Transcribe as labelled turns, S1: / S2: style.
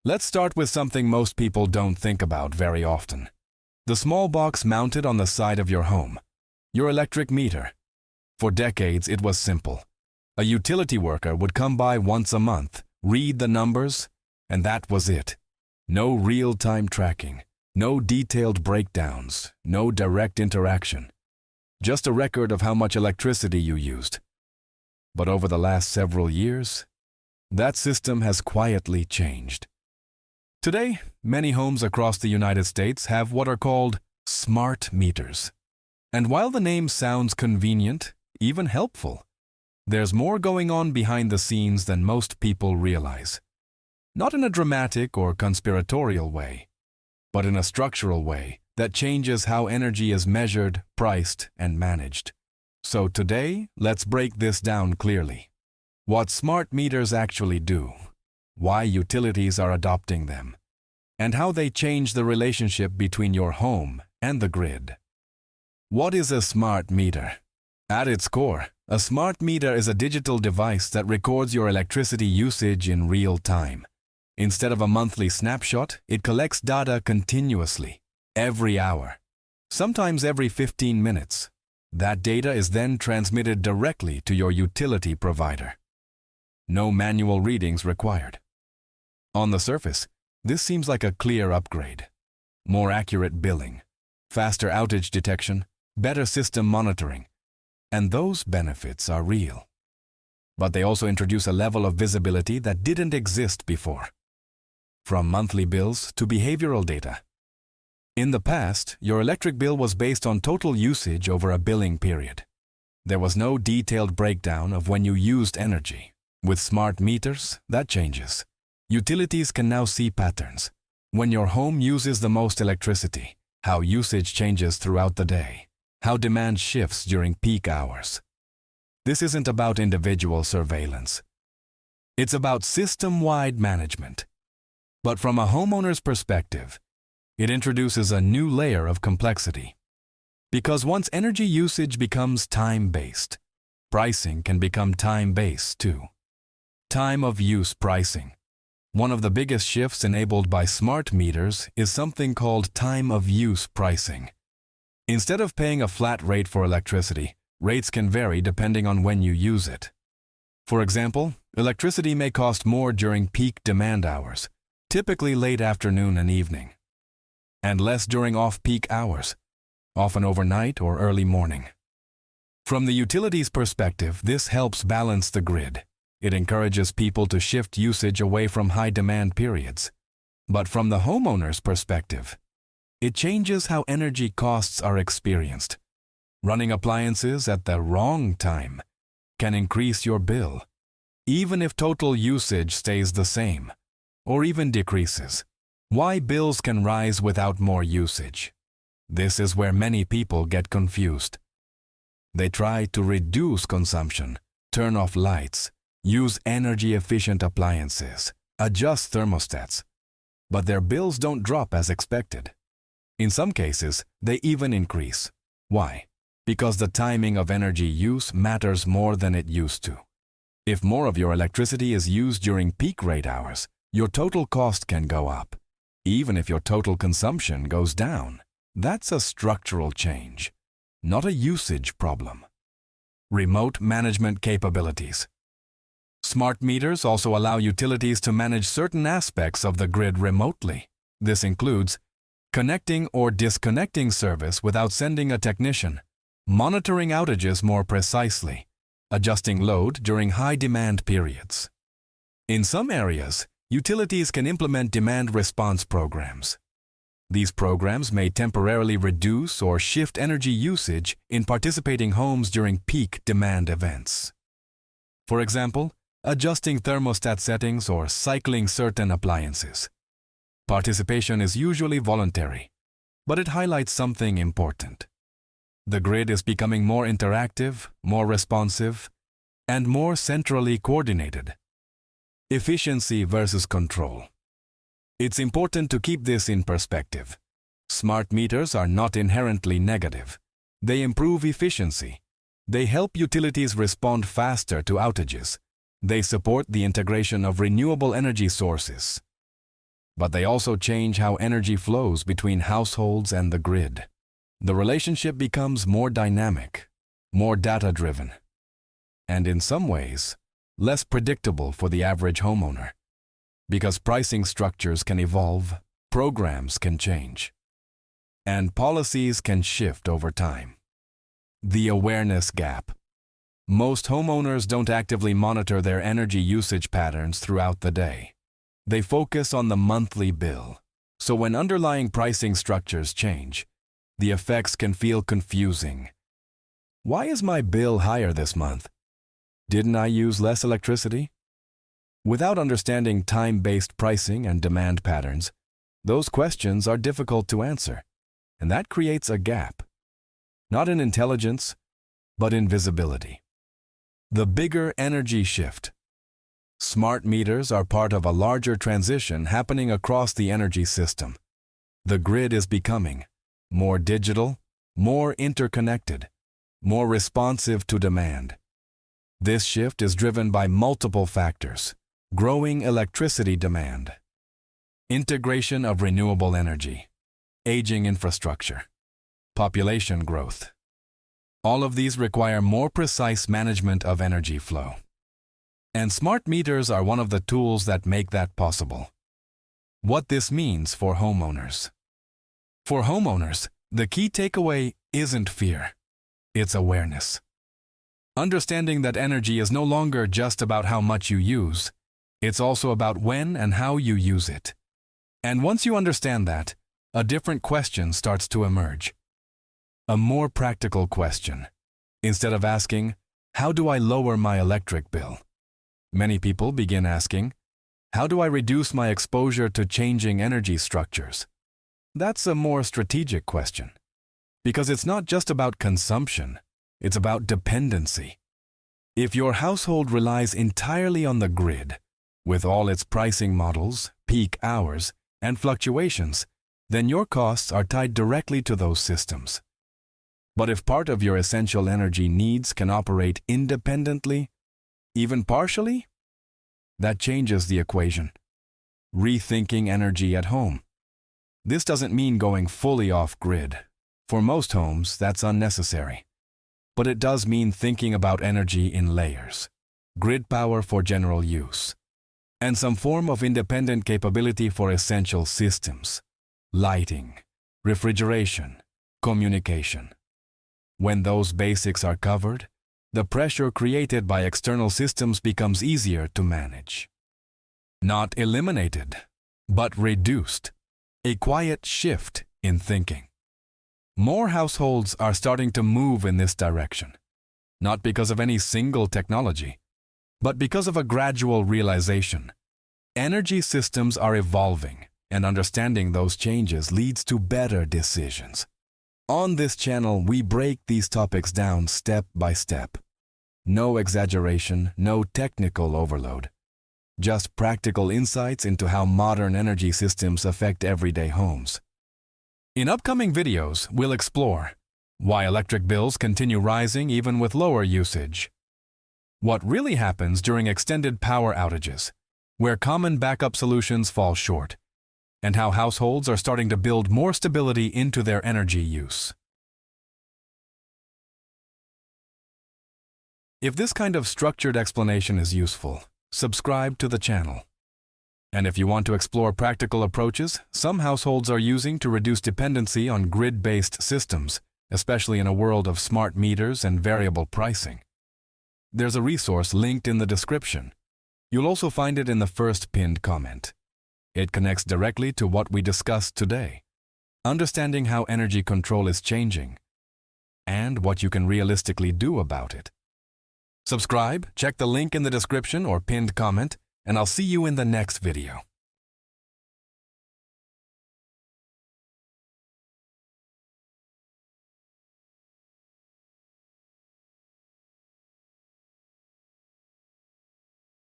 S1: Let's start with something most people don't think about very often. The small box mounted on the side of your home, your electric meter. For decades, it was simple. A utility worker would come by once a month, read the numbers, and that was it. No real-time tracking, no detailed breakdowns, no direct interaction. Just a record of how much electricity you used. But over the last several years, that system has quietly changed. Today, many homes across the United States have what are called smart meters. And while the name sounds convenient, even helpful, there's more going on behind the scenes than most people realize. Not in a dramatic or conspiratorial way, but in a structural way that changes how energy is measured, priced, and managed. So today, let's break this down clearly. What smart meters actually do, why utilities are adopting them, and how they change the relationship between your home and the grid. What is a smart meter? At its core, a smart meter is a digital device that records your electricity usage in real time. Instead of a monthly snapshot, it collects data continuously, every hour, sometimes every 15 minutes. That data is then transmitted directly to your utility provider. No manual readings required. On the surface, this seems like a clear upgrade. More accurate billing, faster outage detection, better system monitoring, and those benefits are real. But they also introduce a level of visibility that didn't exist before. From monthly bills to behavioral data. In the past, your electric bill was based on total usage over a billing period. There was no detailed breakdown of when you used energy. With smart meters, that changes. Utilities can now see patterns. When your home uses the most electricity, how usage changes throughout the day, how demand shifts during peak hours. This isn't about individual surveillance. It's about system-wide management. But from a homeowner's perspective, it introduces a new layer of complexity. Because once energy usage becomes time-based, pricing can become time-based too. Time of use pricing. One of the biggest shifts enabled by smart meters is something called time of use pricing. Instead of paying a flat rate for electricity, rates can vary depending on when you use it. For example, electricity may cost more during peak demand hours, typically late afternoon and evening, and less during off-peak hours, often overnight or early morning. From the utility's perspective, this helps balance the grid. It encourages people to shift usage away from high-demand periods. But from the homeowner's perspective, it changes how energy costs are experienced. Running appliances at the wrong time can increase your bill, even if total usage stays the same, or even decreases. Why bills can rise without more usage? This is where many people get confused. They try to reduce consumption, turn off lights, use energy-efficient appliances, adjust thermostats, but their bills don't drop as expected. In some cases, they even increase. Why? Because the timing of energy use matters more than it used to. If more of your electricity is used during peak rate hours, your total cost can go up, even if your total consumption goes down. That's a structural change, not a usage problem. Remote management capabilities. Smart meters also allow utilities to manage certain aspects of the grid remotely. This includes connecting or disconnecting service without sending a technician, monitoring outages more precisely, adjusting load during high-demand periods. In some areas, utilities can implement demand response programs. These programs may temporarily reduce or shift energy usage in participating homes during peak demand events. For example, adjusting thermostat settings or cycling certain appliances. Participation is usually voluntary, but it highlights something important. The grid is becoming more interactive, more responsive, and more centrally coordinated. Efficiency versus control. It's important to keep this in perspective. Smart meters are not inherently negative. They improve efficiency. They help utilities respond faster to outages. They support the integration of renewable energy sources. but they also change how energy flows between households and the grid. The relationship becomes more dynamic, more data-driven, and in some ways, less predictable for the average homeowner. Because pricing structures can evolve, programs can change, and policies can shift over time. The awareness gap. Most homeowners don't actively monitor their energy usage patterns throughout the day. They focus on the monthly bill. So when underlying pricing structures change, the effects can feel confusing. Why is my bill higher this month? Didn't I use less electricity? Without understanding time-based pricing and demand patterns, those questions are difficult to answer, and that creates a gap. Not in intelligence, but in visibility. The bigger energy shift. Smart meters are part of a larger transition happening across the energy system. The grid is becoming more digital, more interconnected, more responsive to demand. This shift is driven by multiple factors: growing electricity demand, integration of renewable energy, aging infrastructure, population growth. All of these require more precise management of energy flow. And smart meters are one of the tools that make that possible. What this means for homeowners. For homeowners, the key takeaway isn't fear, it's awareness. Understanding that energy is no longer just about how much you use, it's also about when and how you use it. And once you understand that, a different question starts to emerge. A more practical question. Instead of asking, how do I lower my electric bill? Many people begin asking, how do I reduce my exposure to changing energy structures? That's a more strategic question. Because it's not just about consumption, it's about dependency. If your household relies entirely on the grid, with all its pricing models, peak hours, and fluctuations, then your costs are tied directly to those systems. But if part of your essential energy needs can operate independently, even partially, that changes the equation. Rethinking energy at home. This doesn't mean going fully off-grid. For most homes, that's unnecessary. But it does mean thinking about energy in layers. Grid power for general use, and some form of independent capability for essential systems. Lighting, refrigeration, communication. When those basics are covered, the pressure created by external systems becomes easier to manage. Not eliminated, but reduced. A quiet shift in thinking. More households are starting to move in this direction, not because of any single technology, but because of a gradual realization. Energy systems are evolving, and understanding those changes leads to better decisions. On this channel, we break these topics down step by step. No exaggeration, no technical overload. Just practical insights into how modern energy systems affect everyday homes. In upcoming videos, we'll explore why electric bills continue rising even with lower usage, what really happens during extended power outages, where common backup solutions fall short, and how households are starting to build more stability into their energy use. If this kind of structured explanation is useful, subscribe to the channel. And if you want to explore practical approaches some households are using to reduce dependency on grid-based systems, especially in a world of smart meters and variable pricing, there's a resource linked in the description. You'll also find it in the first pinned comment. It connects directly to what we discussed today, understanding how energy control is changing, and what you can realistically do about it. Subscribe, check the link in the description or pinned comment, and I'll see you in the next video.